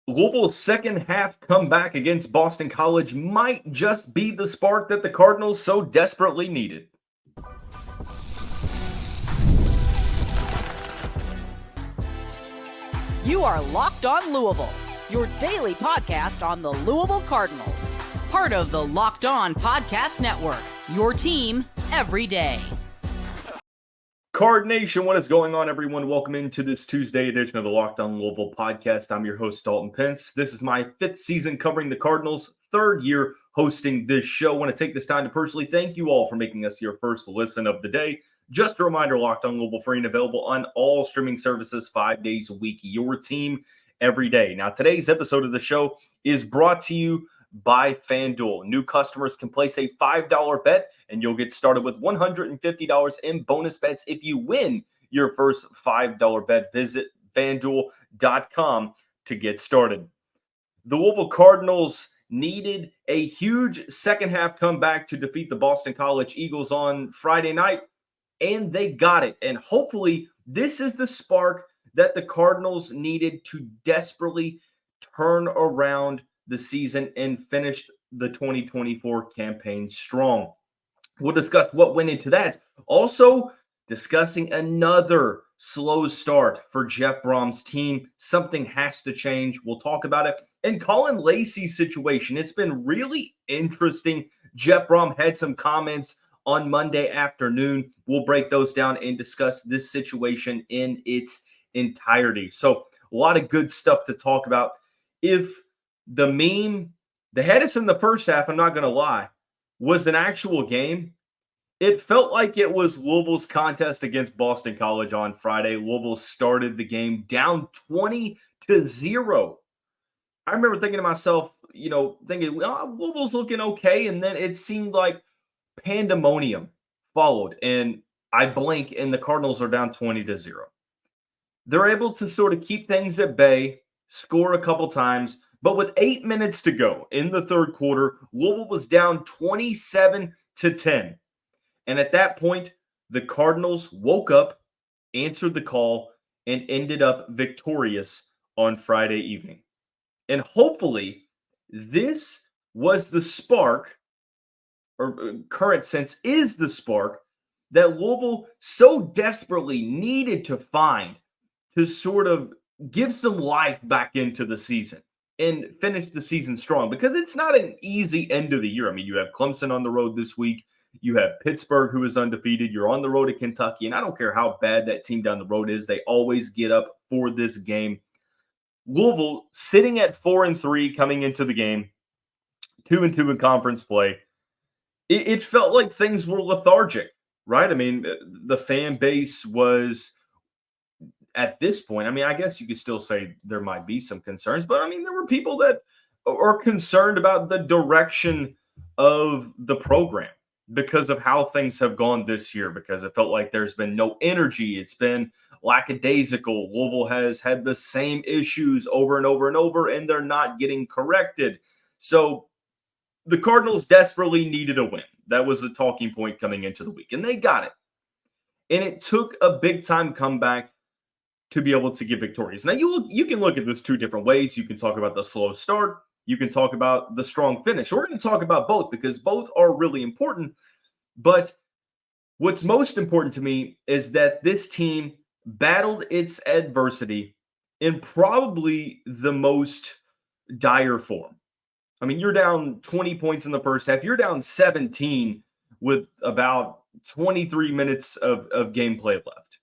Louisville's second half comeback against Boston College might just be the spark that the Cardinals so desperately needed. You are Locked On Louisville, your daily podcast on the Louisville Cardinals. Part of the Locked On Podcast Network, your team every day. Card Nation, what is going on, everyone? Welcome into this Tuesday edition of the Locked On Louisville podcast. I'm your host, Dalton Pence. This is my fifth season covering the Cardinals, third year hosting this show. I want to take this time to personally thank you all for making us your first listen of the day. Just a reminder, Locked On Louisville free and available on all streaming services 5 days a week. Your team every day. Now, today's episode of the show is brought to you by FanDuel. New customers can place a $5 bet and you'll get started with $150 in bonus bets if you win your first $5 bet. Visit FanDuel.com to get started. The Louisville Cardinals needed a huge second half comeback to defeat the Boston College Eagles on Friday night, and they got it. And hopefully this is the spark that the Cardinals needed to desperately turn around the season and finish the 2024 campaign strong. We'll discuss what went into that. Also, discussing another slow start for Jeff Brohm's team. Something has to change. We'll talk about it. And Caullin Lacy's situation. It's been really interesting. Jeff Brohm had some comments on Monday afternoon. We'll break those down and discuss this situation in its entirety. So, a lot of good stuff to talk about. If the meme that had us in the first half, I'm not going to lie, was an actual game, it felt like it was Louisville's contest against Boston College on Friday. Louisville started the game down 20-0. I remember thinking to myself, Louisville's looking okay. And then it seemed like pandemonium followed. And I blink and the Cardinals are down 20-0. They're able to sort of keep things at bay, score a couple times. But with 8 minutes to go in the third quarter, Louisville was down 27-10. And at that point, the Cardinals woke up, answered the call, and ended up victorious on Friday evening. And hopefully, this was the spark, or current sense is the spark, that Louisville so desperately needed to find to sort of give some life back into the season and finish the season strong, because it's not an easy end of the year. I mean, you have Clemson on the road this week. You have Pittsburgh, who is undefeated. You're on the road to Kentucky, and I don't care how bad that team down the road is. They always get up for this game. Louisville sitting at 4-3 coming into the game, 2-2 in conference play. It felt like things were lethargic, right? I mean, the fan base was, at this point, I mean, I guess you could still say there might be some concerns, but I mean, there were people that are concerned about the direction of the program because of how things have gone this year, because it felt like there's been no energy. It's been lackadaisical. Louisville has had the same issues over and over and over, and they're not getting corrected. So the Cardinals desperately needed a win. That was the talking point coming into the week, and they got it. And it took a big-time comeback to be able to get victorious. Now, you can look at this two different ways. You can talk about the slow start. You can talk about the strong finish. We're going to talk about both because both are really important. But what's most important to me is that this team battled its adversity in probably the most dire form. I mean, you're down 20 points in the first half. You're down 17 with about 23 minutes of gameplay left.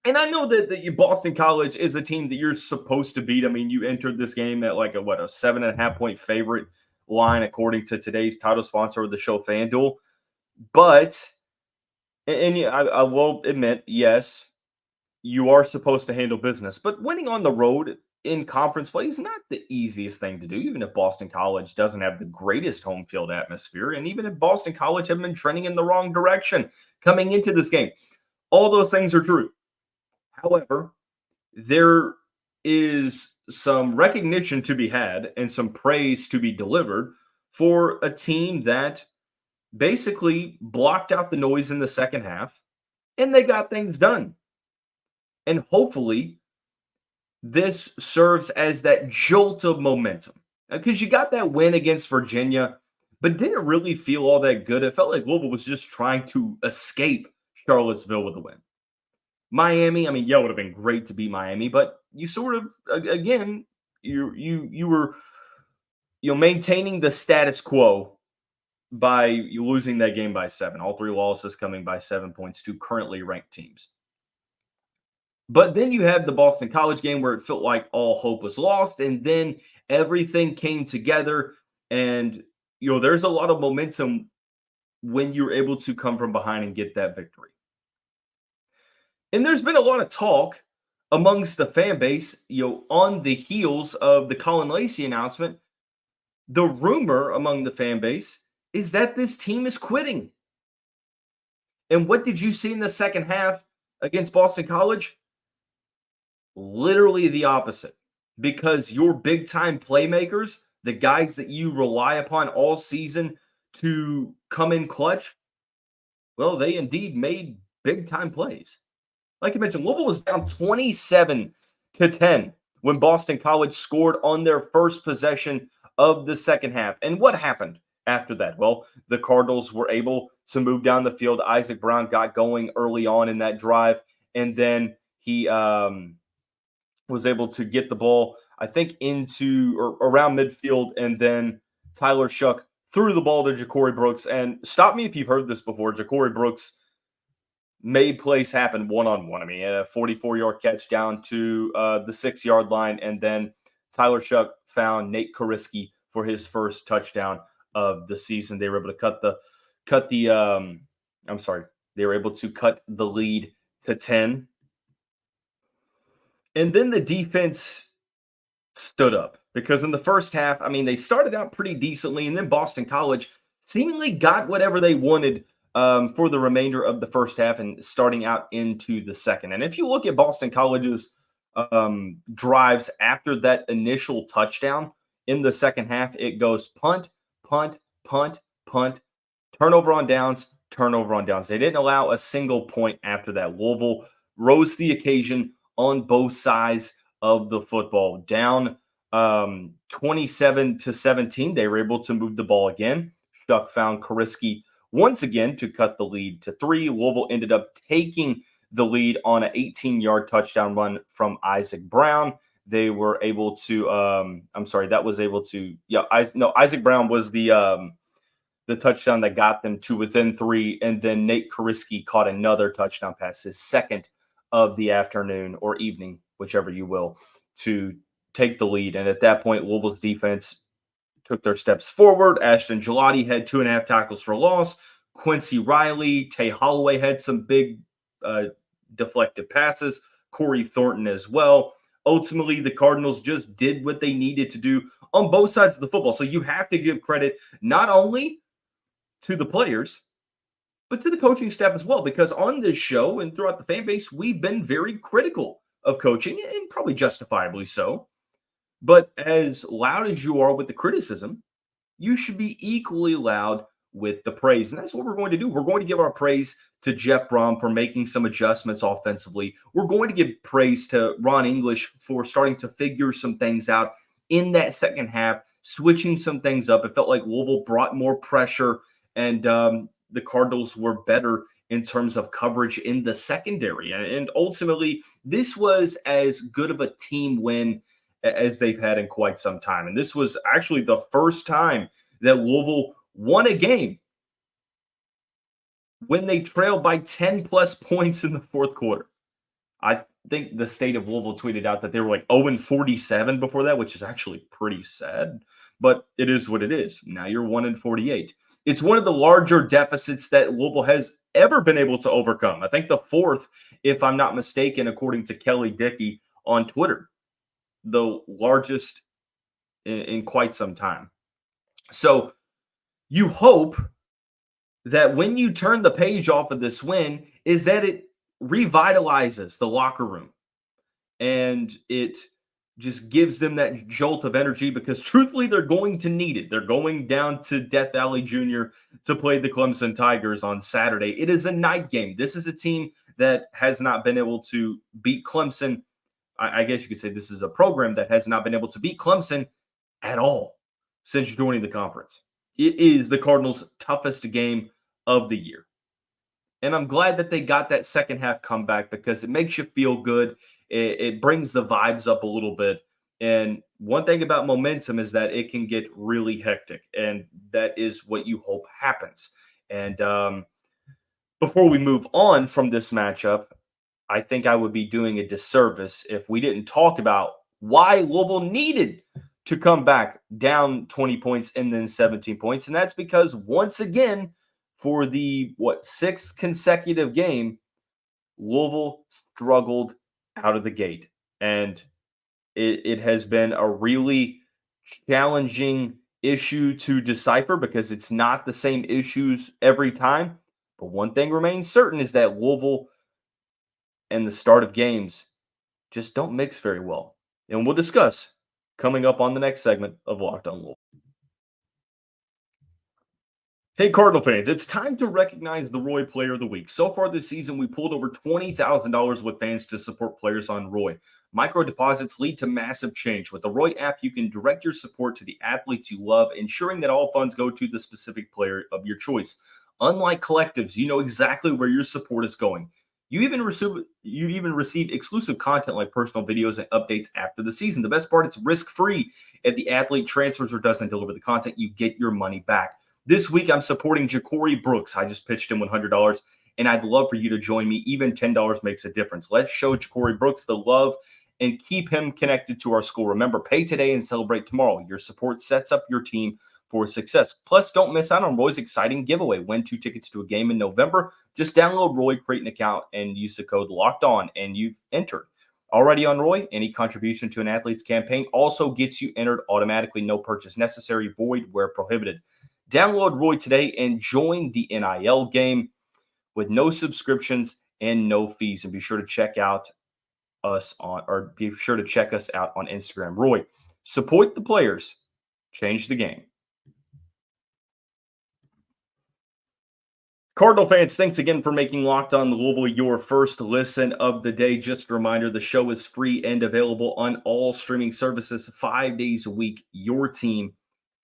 And I know that Boston College is a team that you're supposed to beat. I mean, you entered this game at like a 7.5 point favorite line, according to today's title sponsor of the show, FanDuel. But, and I will admit, yes, you are supposed to handle business. But winning on the road in conference play is not the easiest thing to do, even if Boston College doesn't have the greatest home field atmosphere. And even if Boston College have been trending in the wrong direction coming into this game. All those things are true. However, there is some recognition to be had and some praise to be delivered for a team that basically blocked out the noise in the second half, and they got things done. And hopefully this serves as that jolt of momentum. Because you got that win against Virginia, but didn't really feel all that good. It felt like Louisville was just trying to escape Charlottesville with a win. Miami, I mean, yeah, it would have been great to beat Miami, but you sort of, again, you were maintaining the status quo by losing that game by 7. All 3 losses coming by 7 points to currently ranked teams. But then you had the Boston College game where it felt like all hope was lost, and then everything came together. And there's a lot of momentum when you're able to come from behind and get that victory. And there's been a lot of talk amongst the fan base, on the heels of the Caullin Lacy announcement. The rumor among the fan base is that this team is quitting. And what did you see in the second half against Boston College? Literally the opposite. Because your big-time playmakers, the guys that you rely upon all season to come in clutch, well, they indeed made big-time plays. Like I mentioned, Louisville was down 27-10 when Boston College scored on their first possession of the second half. And what happened after that? Well, the Cardinals were able to move down the field. Isaac Brown got going early on in that drive, and then he was able to get the ball, I think, into or around midfield, and then Tyler Shough threw the ball to Ja'Cory Brooks. And stop me if you've heard this before, Ja'Cory Brooks made plays happen one-on-one. I mean, a 44-yard catch down to the 6-yard line, and then Tyler Shough found Nate Kariski for his first touchdown of the season. They were able to cut the lead to 10. And then the defense stood up, because in the first half, I mean, they started out pretty decently, and then Boston College seemingly got whatever they wanted for the remainder of the first half and starting out into the second. And if you look at Boston College's drives after that initial touchdown in the second half, it goes punt, punt, punt, punt, turnover on downs, turnover on downs. They didn't allow a single point after that. Louisville rose the occasion on both sides of the football. Down 27-17, they were able to move the ball again. Shough found Kariski once again to cut the lead to 3. Louisville ended up taking the lead on an 18-yard touchdown run from Isaac Brown. They were able to Isaac Brown was the touchdown that got them to within 3, and then Nate Kariski caught another touchdown pass, his second of the afternoon or evening, whichever you will, to take the lead. And at that point, Louisville's defense took their steps forward. Ashton Gelati had 2.5 tackles for loss. Quincy Riley, Tay Holloway had some big deflected passes. Corey Thornton as well. Ultimately, the Cardinals just did what they needed to do on both sides of the football. So you have to give credit not only to the players, but to the coaching staff as well, because on this show and throughout the fan base, we've been very critical of coaching, and probably justifiably so. But as loud as you are with the criticism, you should be equally loud with the praise. And that's what we're going to do. We're going to give our praise to Jeff Brohm for making some adjustments offensively. We're going to give praise to Ron English for starting to figure some things out in that second half, switching some things up. It felt like Louisville brought more pressure, and the Cardinals were better in terms of coverage in the secondary. And ultimately, this was as good of a team win as they've had in quite some time. And this was actually the first time that Louisville won a game when they trailed by 10-plus points in the fourth quarter. I think the state of Louisville tweeted out that they were like 0-47 before that, which is actually pretty sad. But it is what it is. Now you're 1-48. It's one of the larger deficits that Louisville has ever been able to overcome. I think the fourth, if I'm not mistaken, according to Kelly Dickey on Twitter, the largest in quite some time. So you hope that when you turn the page off of this win, is that it revitalizes the locker room and it just gives them that jolt of energy, because truthfully, they're going to need it. They're going down to Death Valley Jr. to play the Clemson Tigers on Saturday. It is a night game. This is a team that has not been able to beat Clemson I guess you could say this is a program that has not been able to beat Clemson at all since joining the conference. It is the Cardinals' toughest game of the year. And I'm glad that they got that second half comeback because it makes you feel good. It brings the vibes up a little bit. And one thing about momentum is that it can get really hectic. And that is what you hope happens. And before we move on from this matchup, I think I would be doing a disservice if we didn't talk about why Louisville needed to come back down 20 points and then 17 points. And that's because once again, for the sixth consecutive game, Louisville struggled out of the gate. And it has been a really challenging issue to decipher because it's not the same issues every time. But one thing remains certain is that Louisville and the start of games just don't mix very well. And we'll discuss coming up on the next segment of Locked On Louisville. Hey, Cardinal fans, it's time to recognize the Roy Player of the Week. So far this season, we pulled over $20,000 with fans to support players on Roy. Micro deposits lead to massive change. With the Roy app, you can direct your support to the athletes you love, ensuring that all funds go to the specific player of your choice. Unlike collectives, you know exactly where your support is going. You even receive exclusive content like personal videos and updates after the season. The best part, it's risk-free. If the athlete transfers or doesn't deliver the content, you get your money back. This week, I'm supporting Ja'Cory Brooks. I just pitched him $100, and I'd love for you to join me. Even $10 makes a difference. Let's show Ja'Cory Brooks the love and keep him connected to our school. Remember, pay today and celebrate tomorrow. Your support sets up your team for success. Plus, don't miss out on Roy's exciting giveaway. Win 2 tickets to a game in November. Just download Roy, create an account, and use the code LOCKEDON, and you've entered. Already on Roy, any contribution to an athlete's campaign also gets you entered automatically. No purchase necessary. Void where prohibited. Download Roy today and join the NIL game with no subscriptions and no fees. And be sure to check us out on Instagram. Roy, support the players, change the game. Cardinal fans, thanks again for making Locked On Louisville your first listen of the day. Just a reminder, the show is free and available on all streaming services 5 days a week. Your team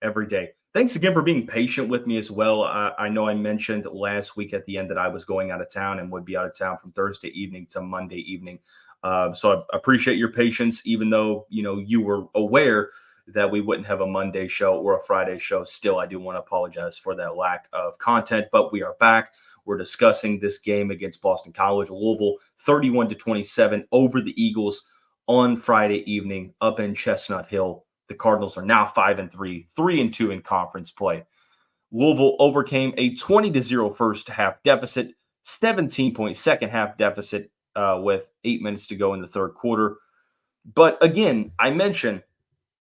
every day. Thanks again for being patient with me as well. I know I mentioned last week at the end that I was going out of town and would be out of town from Thursday evening to Monday evening. So I appreciate your patience, even though you were aware that we wouldn't have a Monday show or a Friday show. Still, I do want to apologize for that lack of content, but we are back. We're discussing this game against Boston College. Louisville 31-27 over the Eagles on Friday evening up in Chestnut Hill. The Cardinals are now 5-3, 3-2 in conference play. Louisville overcame a 20-0 first half deficit, 17-point second half deficit with 8 minutes to go in the third quarter. But again, I mentioned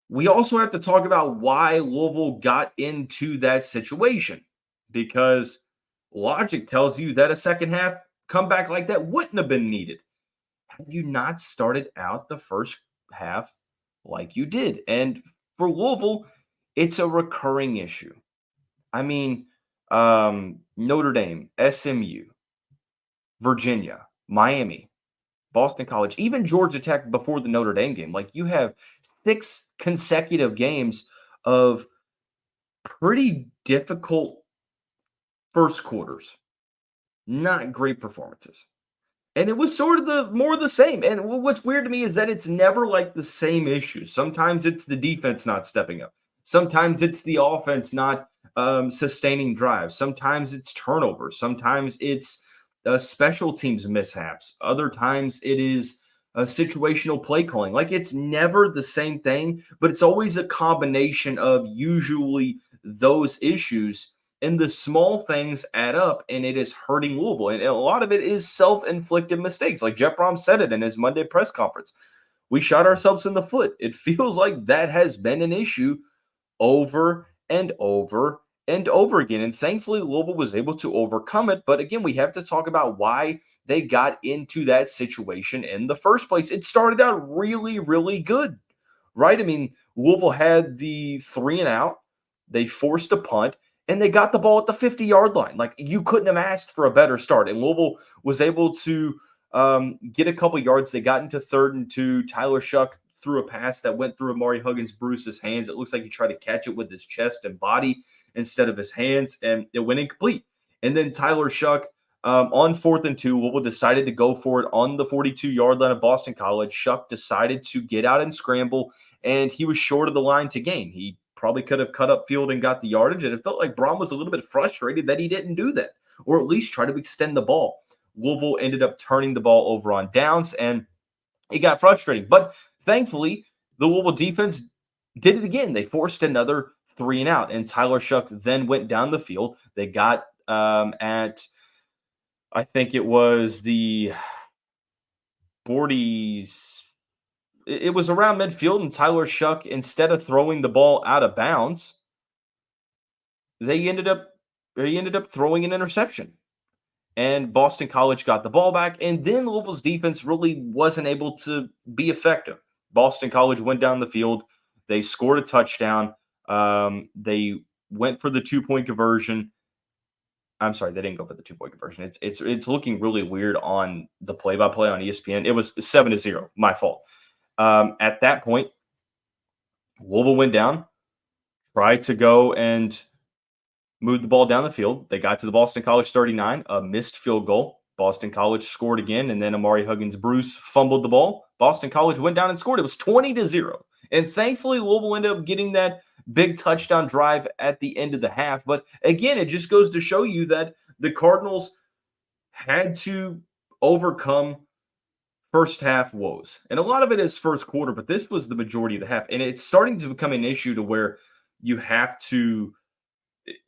we also have to talk about why Louisville got into that situation, because logic tells you that a second half comeback like that wouldn't have been needed had you not started out the first half like you did. And for Louisville, it's a recurring issue. I mean, Notre Dame, SMU, Virginia, Miami, Boston College, even Georgia Tech before the Notre Dame game. Like, you have 6 consecutive games of pretty difficult first quarters. Not great performances. And it was sort of more the same. And what's weird to me is that it's never like the same issues. Sometimes it's the defense not stepping up. Sometimes it's the offense not sustaining drives. Sometimes it's turnovers. Sometimes it's special teams mishaps. Other times it is situational play calling. Like, it's never the same thing, but it's always a combination of usually those issues. And the small things add up, and it is hurting Louisville. And a lot of it is self-inflicted mistakes. Like Jeff Brohm said it in his Monday press conference. We shot ourselves in the foot. It feels like that has been an issue over and over and over again. And thankfully, Louisville was able to overcome it. But again, we have to talk about why they got into that situation in the first place. It started out really, really good, right? I mean, Louisville had the 3-and-out. They forced a punt, and they got the ball at the 50-yard line. Like, you couldn't have asked for a better start. And Louisville was able to get a couple yards. They got into 3rd and 2. Tyler Shough threw a pass that went through Amari Huggins-Bruce's hands. It looks like he tried to catch it with his chest and body instead of his hands, and it went incomplete. And then Tyler Shough, on 4th and 2, Louisville decided to go for it on the 42-yard line of Boston College. Shough decided to get out and scramble, and he was short of the line to gain. He probably could have cut up field and got the yardage, and it felt like Brohm was a little bit frustrated that he didn't do that, or at least try to extend the ball. Louisville ended up turning the ball over on downs, and it got frustrating. But thankfully, the Louisville defense did it again. They forced another 3 and out, and Tyler Shough then went down the field. They got at, I think it was the 40s. It was around midfield, and Tyler Shough, instead of throwing the ball out of bounds, he ended up throwing an interception. And Boston College got the ball back, and then Louisville's defense really wasn't able to be effective. Boston College went down the field. They scored a touchdown. They went for the 2-point conversion. I'm sorry, they didn't go for the 2-point conversion. It's looking really weird on the play-by-play on ESPN. It was 7-0, my fault. At that point, Louisville went down, tried to go and moved the ball down the field. They got to the Boston College 39, a missed field goal. Boston College scored again, and then Amari Huggins-Bruce fumbled the ball. Boston College went down and scored. It was 20-0. And thankfully, Louisville ended up getting that big touchdown drive at the end of the half. But again, it just goes to show you that the Cardinals had to overcome first half woes. And a lot of it is first quarter, but this was the majority of the half. And it's starting to become an issue to where you have to,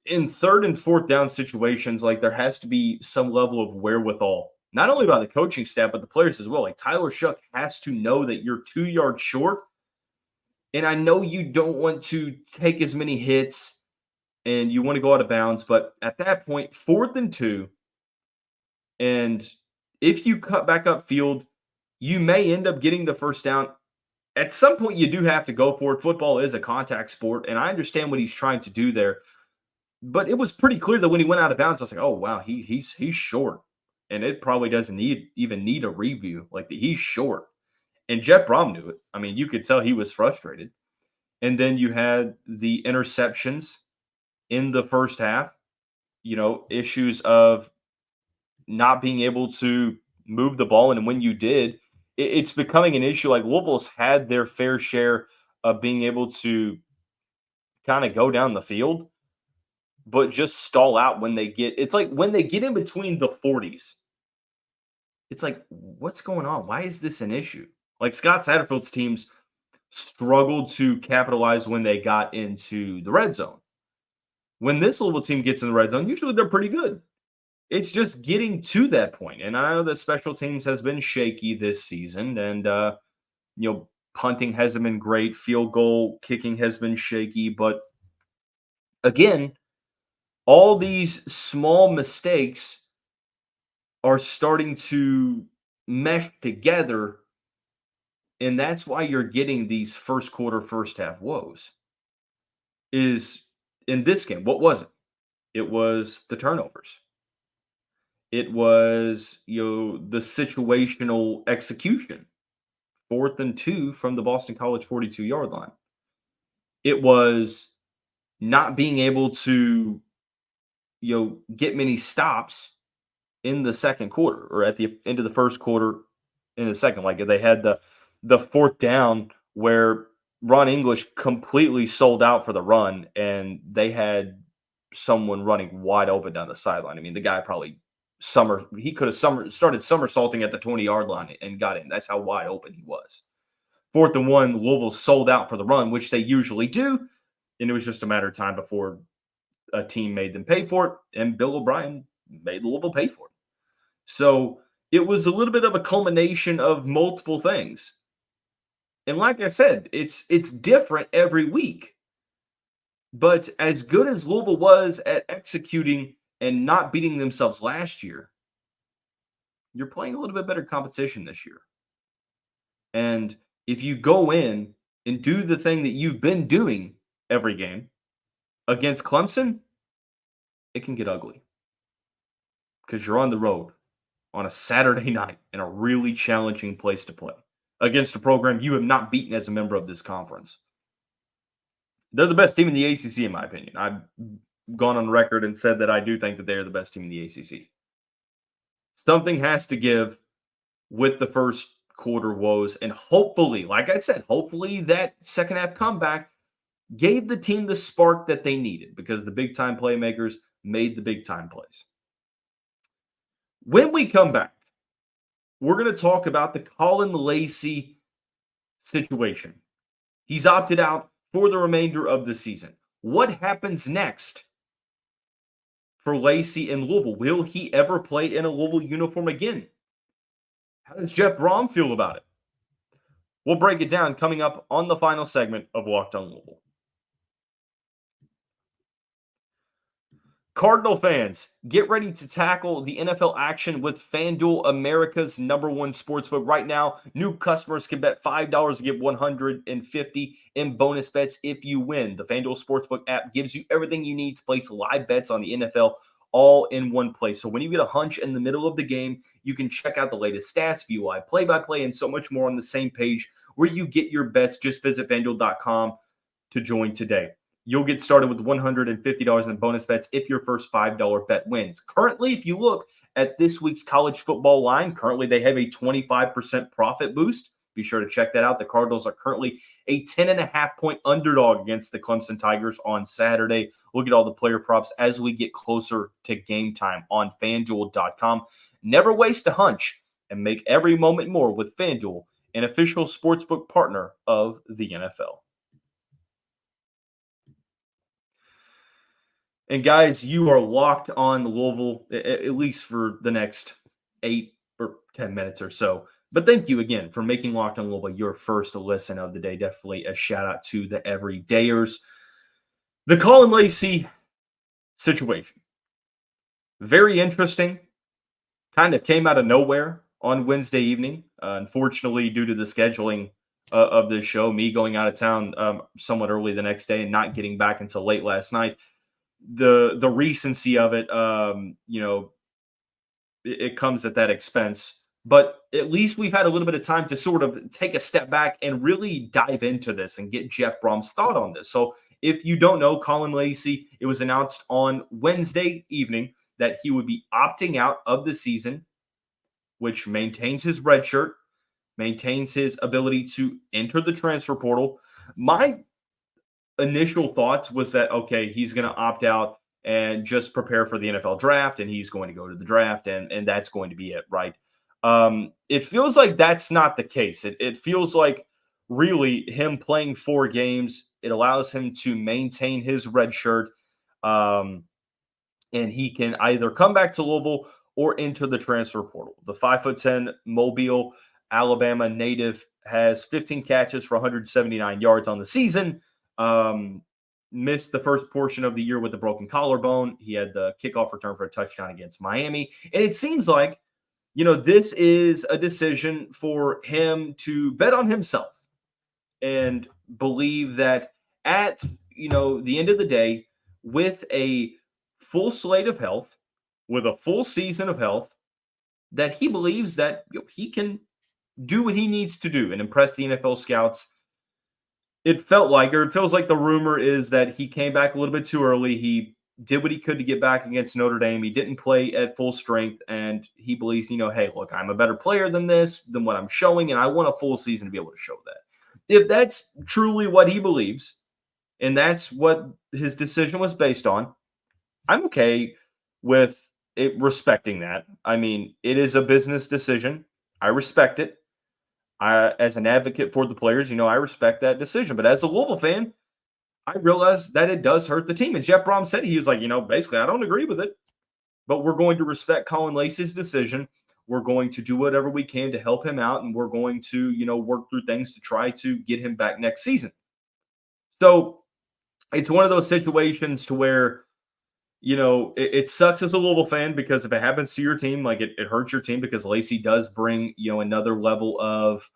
in 3rd and 4th down situations, like there has to be some level of wherewithal, not only by the coaching staff, but the players as well. Like Tyler Shough has to know that you're 2 yards short. And I know you don't want to take as many hits and you want to go out of bounds, but at that point, 4th and 2, and if you cut back up field, you may end up getting the first down. At some point, you do have to go for it. Football is a contact sport, and I understand what he's trying to do there. But it was pretty clear that when he went out of bounds, I was like, oh, wow, he's short. And it probably doesn't even need a review. Like, he's short. And Jeff Brohm knew it. I mean, you could tell he was frustrated. And then you had the interceptions in the first half, issues of not being able to move the ball. And when you did, it's becoming an issue. Like Louisville's had their fair share of being able to kind of go down the field, but just stall out when they get, it's like when they get in between the 40s, it's like, what's going on? Why is this an issue? Like Scott Satterfield's teams struggled to capitalize when they got into the red zone. When this Louisville team gets in the red zone, usually they're pretty good. It's just getting to that point. And I know that special teams has been shaky this season, and punting hasn't been great. Field goal kicking has been shaky. But again, all these small mistakes are starting to mesh together, and that's why you're getting these first quarter, first half woes. Is in this game, what was it? It was the turnovers. It was, the situational execution. 4th and 2 from the Boston College 42-yard line. It was not being able to, get many stops in the second quarter or at the end of the first quarter in the second. Like they had the 4th down where Ron English completely sold out for the run, and they had someone running wide open down the sideline. I mean, the guy probably could have started somersaulting at the 20-yard line and got in. That's how wide open he was. 4th and 1, Louisville sold out for the run, which they usually do, and it was just a matter of time before a team made them pay for it, and Bill O'Brien made Louisville pay for it. So it was a little bit of a culmination of multiple things. And like I said, it's different every week. But as good as Louisville was at executing and not beating themselves last year, you're playing a little bit better competition this year. And if you go in and do the thing that you've been doing every game against Clemson, it can get ugly because you're on the road on a Saturday night in a really challenging place to play against a program you have not beaten as a member of this conference. They're the best team in the ACC, in my opinion. I've gone on record and said that I do think that they are the best team in the ACC. Something has to give with the first quarter woes, and hopefully, like I said, hopefully that second half comeback gave the team the spark that they needed because the big time playmakers made the big time plays. When we come back, we're going to talk about the Caullin Lacy situation. He's opted out for the remainder of the season. What happens next for Lacy in Louisville? Will he ever play in a Louisville uniform again? How does Jeff Brohm feel about it? We'll break it down coming up on the final segment of Locked On Louisville. Cardinal fans, get ready to tackle the NFL action with FanDuel, America's #1 sportsbook. Right now, new customers can bet $5 to get $150 in bonus bets if you win. The FanDuel Sportsbook app gives you everything you need to place live bets on the NFL all in one place. So when you get a hunch in the middle of the game, you can check out the latest stats, view live play-by-play, and so much more on the same page where you get your bets. Just visit FanDuel.com to join today. You'll get started with $150 in bonus bets if your first $5 bet wins. Currently, if you look at this week's college football line, currently they have a 25% profit boost. Be sure to check that out. The Cardinals are currently a 10.5-point underdog against the Clemson Tigers on Saturday. We'll get all the player props as we get closer to game time on FanDuel.com. Never waste a hunch and make every moment more with FanDuel, an official sportsbook partner of the NFL. And guys, you are locked on Louisville, at least for the next 8 or 10 minutes or so. But thank you again for making Locked on Louisville your first listen of the day. Definitely a shout out to the everydayers. The Caullin Lacy situation. Very interesting. Kind of came out of nowhere on Wednesday evening. Unfortunately, due to the scheduling of this show, me going out of town somewhat early the next day and not getting back until late last night. The recency of it, it comes at that expense. But at least we've had a little bit of time to sort of take a step back and really dive into this and get Jeff Brohm's thought on this. So if you don't know, Caullin Lacy, it was announced on Wednesday evening that he would be opting out of the season, which maintains his red shirt, maintains his ability to enter the transfer portal. My initial thoughts was that, okay, he's going to opt out and just prepare for the NFL draft, and he's going to go to the draft, and that's going to be it, right? It feels like that's not the case. It feels like really him playing 4 games, it allows him to maintain his red shirt, and he can either come back to Louisville or enter the transfer portal. The 5'10" Mobile, Alabama native has 15 catches for 179 yards on the season. Missed the first portion of the year with a broken collarbone. He had the kickoff return for a touchdown against Miami. And it seems like, this is a decision for him to bet on himself and believe that at, the end of the day, with a full slate of health, with a full season of health, that he believes that he can do what he needs to do and impress the NFL scouts. It feels like the rumor is that he came back a little bit too early. He did what he could to get back against Notre Dame. He didn't play at full strength, and he believes, hey, look, I'm a better player than what I'm showing, and I want a full season to be able to show that. If that's truly what he believes, and that's what his decision was based on, I'm okay with it, respecting that. I mean, it is a business decision. I respect it. As an advocate for the players, I respect that decision. But as a Louisville fan, I realize that it does hurt the team. And Jeff Brohm said, he was like, basically, I don't agree with it. But we're going to respect Caullin Lacy's decision. We're going to do whatever we can to help him out. And we're going to, work through things to try to get him back next season. So it's one of those situations to where, it sucks as a Louisville fan, because if it happens to your team, like it hurts your team, because Lacy does bring, another level of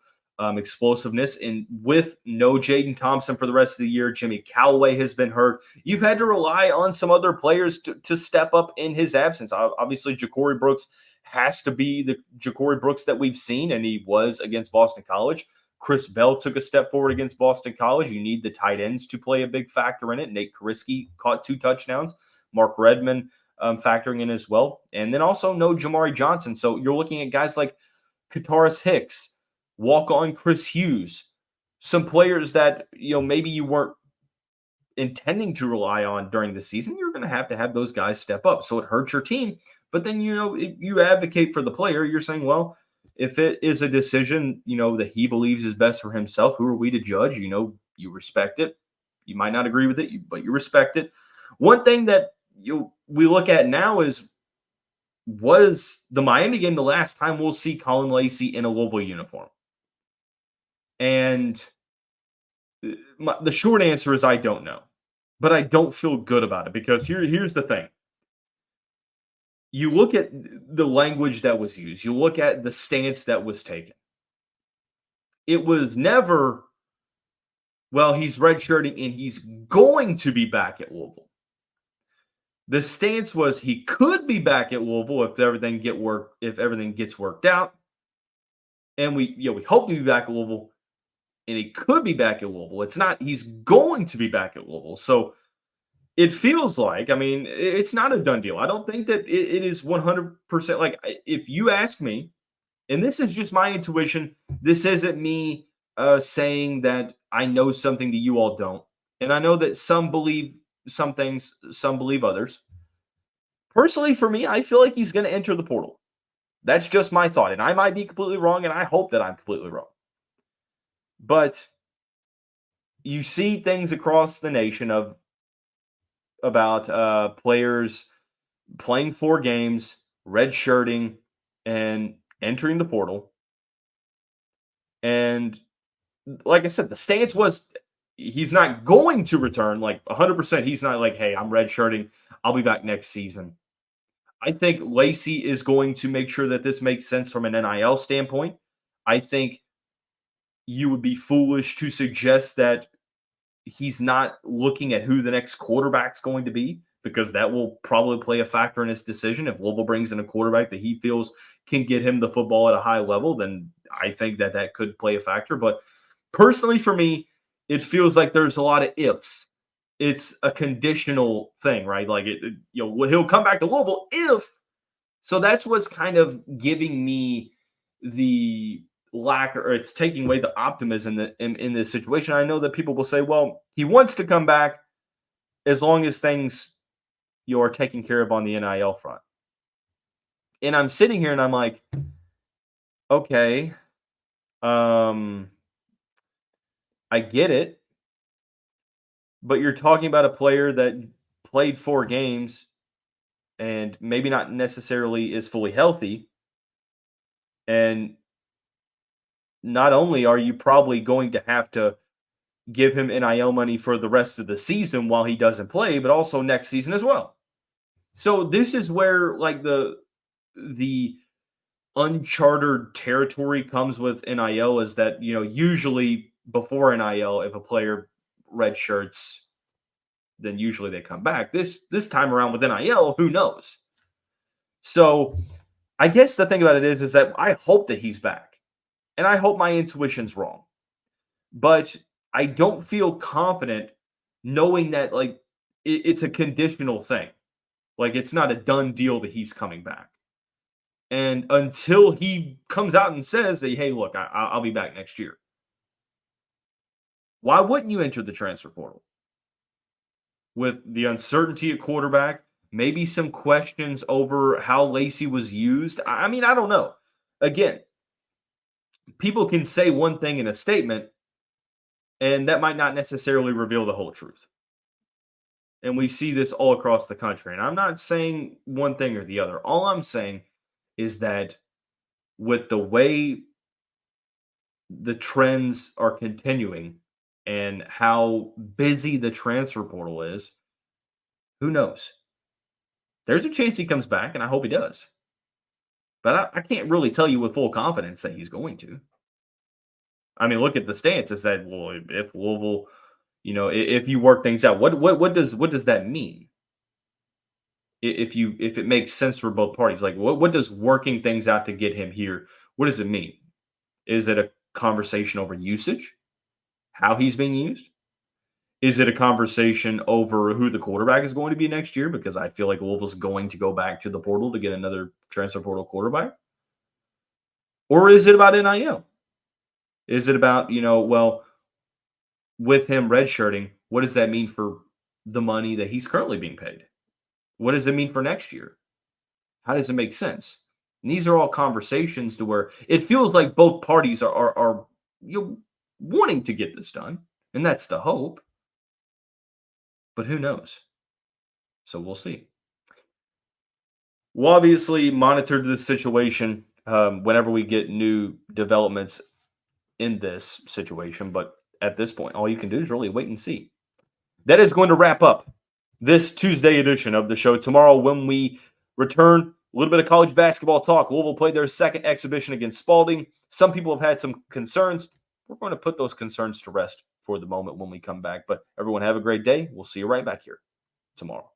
explosiveness. And with no Jaden Thompson for the rest of the year, Jimmy Callaway has been hurt. You've had to rely on some other players to step up in his absence. Obviously, Ja'Cory Brooks has to be the Ja'Cory Brooks that we've seen, and he was against Boston College. Chris Bell took a step forward against Boston College. You need the tight ends to play a big factor in it. Nate Kariski caught 2 touchdowns. Mark Redmond factoring in as well. And then also no Jamari Johnson. So you're looking at guys like Kataris Hicks, walk-on Chris Hughes, some players that, maybe you weren't intending to rely on during the season. You're going to have those guys step up. So it hurts your team. But then, if you advocate for the player, you're saying, well, if it is a decision, that he believes is best for himself, who are we to judge? You respect it. You might not agree with it, but you respect it. One thing that we look at now is, was the Miami game the last time we'll see Caullin Lacy in a Louisville uniform? And the short answer is I don't know. But I don't feel good about it, because here's the thing. You look at the language that was used. You look at the stance that was taken. It was never, well, he's redshirting and he's going to be back at Louisville. The stance was he could be back at Louisville if everything gets worked out. And we hope to be back at Louisville, and he could be back at Louisville. It's not he's going to be back at Louisville. So it feels like, it's not a done deal. I don't think that it is 100%. Like, if you ask me, and this is just my intuition, this isn't me saying that I know something that you all don't. And I know that some believe some things, some believe others. Personally, for me, I feel like he's going to enter the portal. That's just my thought. And I might be completely wrong, and I hope that I'm completely wrong. But you see things across the nation about players playing 4 games, redshirting, and entering the portal. And like I said, the stance was he's not going to return, like 100%. He's not like, hey, I'm redshirting, I'll be back next season. I think Lacy is going to make sure that this makes sense from an NIL standpoint. I think you would be foolish to suggest that he's not looking at who the next quarterback's going to be, because that will probably play a factor in his decision. If Louisville brings in a quarterback that he feels can get him the football at a high level, then I think that could play a factor. But personally, for me, it feels like there's a lot of ifs. It's a conditional thing, right? Like, he'll come back to Louisville if. So that's what's kind of giving me the lack, or it's taking away the optimism in this situation. I know that people will say, well, he wants to come back as long as things are taken care of on the NIL front. And I'm sitting here and I'm like, okay, I get it, but you're talking about a player that played 4 games and maybe not necessarily is fully healthy. And not only are you probably going to have to give him NIL money for the rest of the season while he doesn't play, but also next season as well. So this is where, like, the uncharted territory comes with NIL, is that, usually before NIL, if a player redshirts, then usually they come back. This time around with NIL, who knows? So I guess the thing about it is that I hope that he's back, and I hope my intuition's wrong, but I don't feel confident knowing that, like, it's a conditional thing. Like, it's not a done deal that he's coming back. And until he comes out and says that, hey, look, I'll be back next year, why wouldn't you enter the transfer portal? With the uncertainty at quarterback, maybe some questions over how Lacy was used. I don't know. Again, people can say one thing in a statement, and that might not necessarily reveal the whole truth. And we see this all across the country. And I'm not saying one thing or the other. All I'm saying is that with the way the trends are continuing and how busy the transfer portal is, who knows? There's a chance he comes back, and I hope he does. But I can't really tell you with full confidence that he's going to. Look at the stance. Is that, well, if Louisville, if you work things out, what does that mean? if it makes sense for both parties. Like, what does working things out to get him here? What does it mean? Is it a conversation over usage, how he's being used? Is it a conversation over who the quarterback is going to be next year? Because I feel like Louisville's going to go back to the portal to get another transfer portal quarterback. Or is it about NIL? Is it about, well, with him redshirting, what does that mean for the money that he's currently being paid? What does it mean for next year? How does it make sense? And these are all conversations to where it feels like both parties are wanting to get this done, and that's the hope. But who knows? So we'll see. We'll obviously monitor the situation whenever we get new developments in this situation. But at this point, all you can do is really wait and see. That is going to wrap up this Tuesday edition of the show. Tomorrow, when we return, a little bit of college basketball talk. Louisville played their second exhibition against Spalding. Some people have had some concerns. We're going to put those concerns to rest for the moment when we come back. But everyone have a great day. We'll see you right back here tomorrow.